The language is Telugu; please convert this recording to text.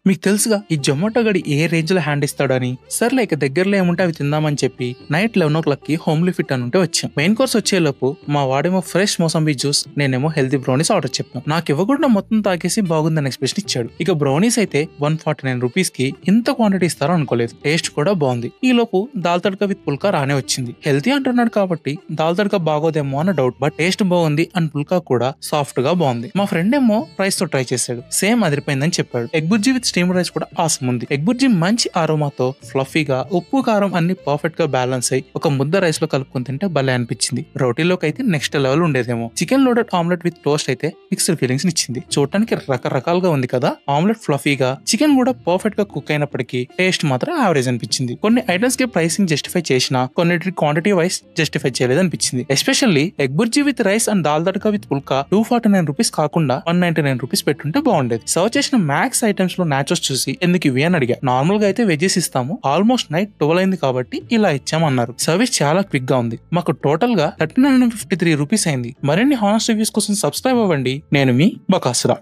మీకు తెలుసుగా ఈ జొమాటో గడి ఏ రేంజ్ లో హ్యాండ్ ఇస్తాడని. సర్లే ఇక దగ్గరలో ఏముంటే అవి తిందామని చెప్పి నైట్ 11 కి హోమ్లీ ఫిట్ అని ఉంటే వచ్చాం. మెయిన్ కోర్స్ వచ్చేలోపు మా వాడేమో ఫ్రెష్ మోసంబీ జ్యూస్, నేనేమో హెల్తీ బ్రౌనీస్ ఆర్డర్ చెప్పాను. నాకు ఇవ్వకుండా మొత్తం తాగేసి బాగుందని ఎక్స్ప్రెషన్ ఇచ్చాడు. ఇక బ్రౌనీస్ అయితే 149 రూపీస్ కి ఇంత క్వాంటిటీ ఇస్తారో అనుకోలేదు. టేస్ట్ కూడా బాగుంది. ఈ లోపు దాల్ తడక విత్ పుల్కా రానే వచ్చింది. హెల్తీ అంటున్నాడు కాబట్టి దాల్ తడక బాగోదేమో అన్న డౌట్, బట్ టేస్ట్ బాగుంది అండ్ పుల్కా కూడా సాఫ్ట్ గా బాగుంది. మా ఫ్రెండ్ ఏమో రైస్ తో ట్రై చేశాడు, సేమ్ అదిరిపోయిందని చెప్పాడు. Egg bhurji with steam rice కూడా ఆసమ్ ఉంది. ఎగ్ బుర్జీ మంచి ఆరోమాతో ఫ్లఫీగా, ఉప్పు కారం అన్ని పర్ఫెక్ట్ గా బ్యాలెన్స్ అయ్యి ఒక ముద్ద రైస్ లో కలుపుకొని తింటే భలే అనిపించింది. రోటీలోకి అయితే నెక్స్ట్ లెవెల్ ఉండేదేమో. Chicken loaded omelette with toast అయితే మిక్స్డ్ ఫీలింగ్స్ ఇచ్చింది. చూడటానికి రకరకాలుగా ఉంది కదా. ఆమ్లెట్ ఫ్లఫీగా, చికెన్ కూడా పర్ఫెక్ట్ గా కుక్ అయినప్పటికీ టేస్ట్ మాత్రం యావరేజ్ అనిపించింది. కొన్ని ఐటమ్స్ కి ప్రైసింగ్ జస్టిఫై చేసినా కొన్నిటి క్వాంటిటీ వైస్ జస్టిఫై చేయలేదు అనిపించింది. Especially egg bhurji with rice and dal tadka with phulka 249 rupees కాకుండా 199 రూపీస్ పెట్టుంటే బాగుండేది. సర్వ్ చేసిన మ్యాక్స్ ఐటమ్స్ లో నాచోస్ చూసి ఎందుకు ఇవి అని అడిగా. నార్మల్ గా అయితే వెజెస్ ఇస్తాము, ఆల్మోస్ట్ నైట్ 12 అయింది కాబట్టి ఇలా ఇచ్చామన్నారు. సర్వీస్ చాలా క్విక్ గా ఉంది. మాకు టోటల్ గా 1353 రూపీస్ అయింది. మరిన్ని హానెస్ట్ రివ్యూస్ కోసం సబ్స్క్రైబ్ అవ్వండి. నేను మీ బకాసురా.